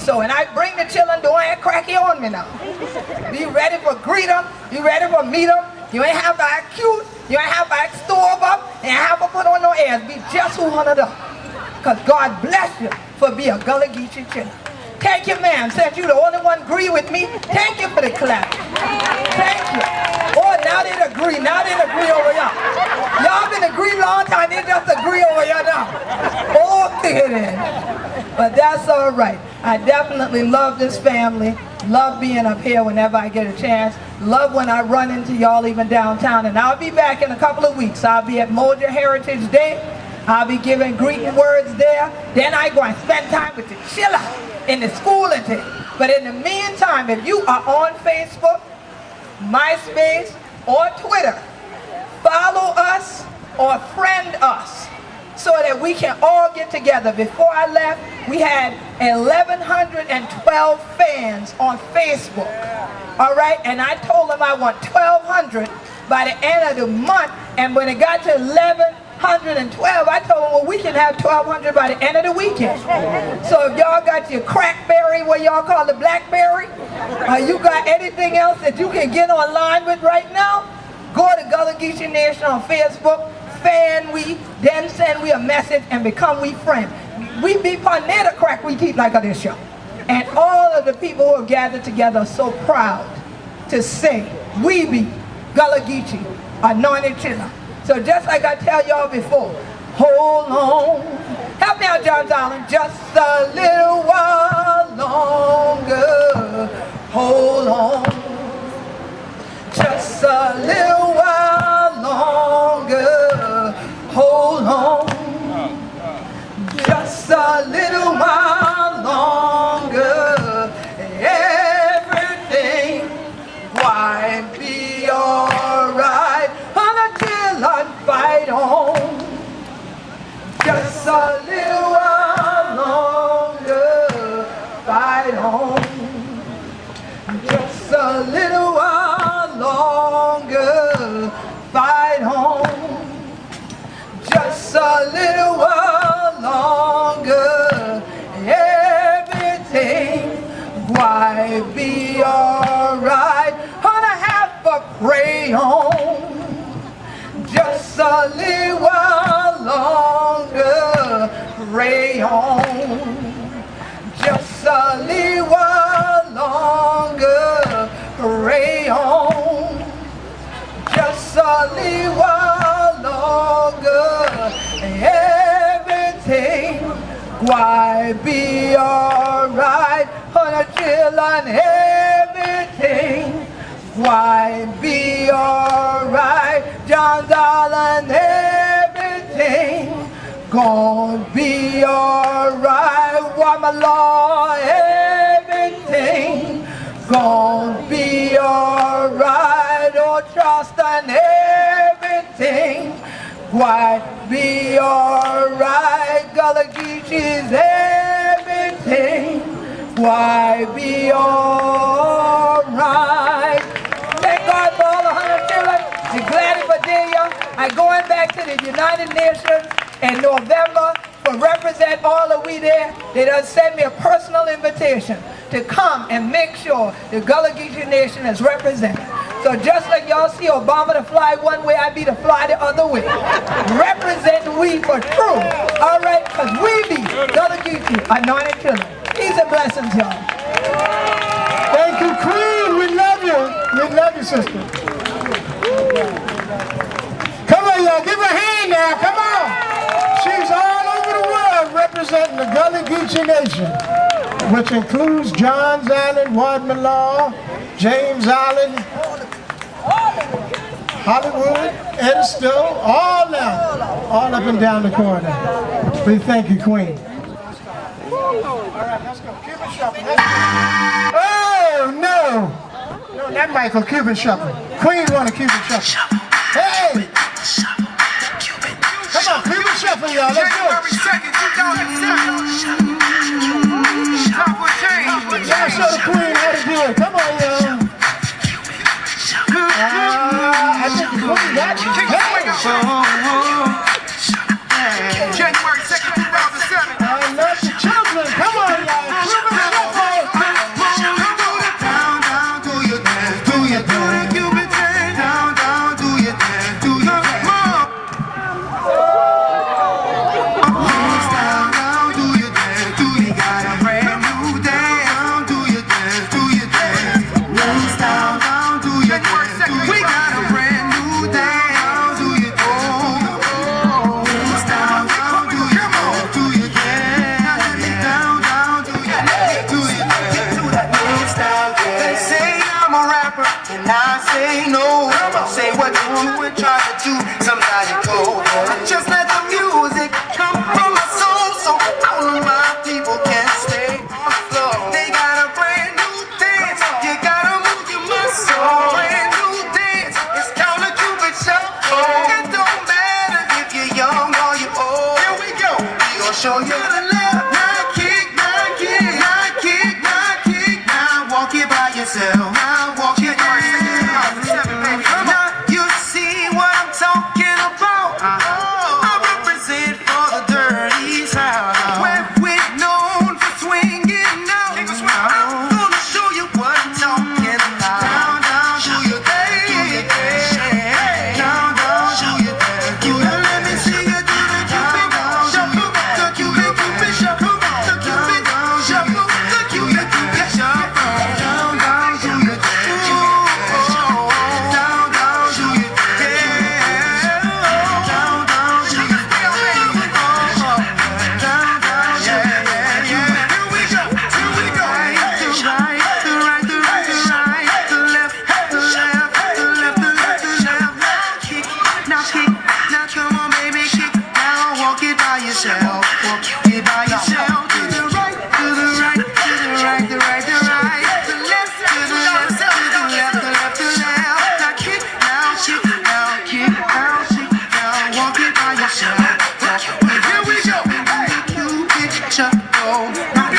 So when I bring the children, don't act cracky on me now. Be ready for greet them. Be ready for meet them. You ain't have to act cute. You ain't have to act stove up. You ain't have to put on no airs. Be just who wanted up. Because God bless you for being a Gullah Geechee children. Thank you, ma'am. Since you the only one agree with me, thank you for the clap. Thank you. Oh, now they agree. Now they agree over here. Y'all been agreeing a long time. They just agree over here now. Okay then. But that's all right. I definitely love this family. Love being up here whenever I get a chance. Love when I run into y'all even downtown. And I'll be back in a couple of weeks. I'll be at Moja Heritage Day. I'll be giving greeting words there. Then I go and spend time with the chiller in the school and thing. But in the meantime, if you are on Facebook, MySpace, or Twitter, follow us or friend us so that we can all get together. Before I left, we had 1,112 fans on Facebook. All right, and I told them I want 1,200 by the end of the month. And when it got to 1,112, I told them, well, we can have 1,200 by the end of the weekend. So if y'all got your crackberry, what y'all call the blackberry, you got anything else that you can get online with right now, go to Gullah Geechee Nation on Facebook, fan we, then send we a message and become we friends. We be partner crack we teeth like this show. And all of the people who have gathered together are so proud to say, we be Gullah Geechee, anointed children. So just like I tell y'all before, hold on. Help me out, John Allen. Just a little while longer. Hold on. Just a little while longer. Hold on. Just a little while longer. Everything might be alright until I fight on. Just a little while longer. Fight on. Just a little while longer. Fight on. Just a little while longer. Everything might be alright. Gonna have to pray on. Just a little while longer. Pray on. Just a little while longer. Pray on. Just a little while longer. Everything why be alright until on everything why be alright. John darling, everything gonna be alright. Why my Lord, everything gonna be alright. Oh, trust on everything why be alright. Gullah Geechee's everything why be alright. Thank God for all the 100 children. We're glad for day young. I'm going back to the United Nations in November for represent all of we there. They done sent me a personal invitation to come and make sure the Gullah Geechee Nation is represented. So just like y'all see Obama to fly one way, I be to fly the other way. Represent we for true. All right, because we be Gullah Geechee, anointed children. Peace and blessings, y'all. Thank you, Queen. We love you. We love you, sister. Come on, y'all. Give her a hand now. Come on. She's all over the world representing the Gullah Geechee Nation, which includes Johns Island, Wadmalaw, James Island, Hollywood, Edisto, all now, all up and down the corridor. We thank you, Queen. All right, let's go. Cupid Shuffle. Oh, no. No, not Michael. Cupid Shuffle. Queen want a Cupid Shuffle. Hey! Come on, Cupid Shuffle, y'all. Let's go. Y'all show the Queen how to do it. Come on, y'all. I think the Queen got you. Hey! January 2nd, 2007. I love the children. Come on, y'all. Cupid Shuffle. what you were trying to do. Somebody told me, just let the music come from my soul, so all of my people can stay on the floor. They got a brand new dance, you gotta move your muscle. Brand new dance, it's called a Cupid Shuffle. It don't matter if you're young or you're old. Here we go, we gon' show you the left. Now kick, now kick, now kick, now kick. Now walk it by yourself. Now walk it by yourself. Now you see what I'm talking about. I represent for the dirty South, where we're known for swinging out. I'm gonna show you what I'm talking about. Down, down, show you that. Down, down, show you that. You let me see you do the Cupid Shuffle, the Cupid Shuffle, the Cupid Shuffle, the Cupid Shuffle. Down, down, show you that. Down, down, show you that. Down, down, show you that. Down, down, yeah, yeah, yeah. Here we go, here we go. The right, the right, the right, the right, the left, the left, the left, the left, the left. Now kick, now come on, baby, kick. Now walk it by yourself, walk it by yourself. To the right, to the right, to the right, the right, the right, the left, to the left, to the left, the left, the left. Now kick, now kick, now kick, now kick, now walk it by yourself. Here we go. Cupid Shuffle. Now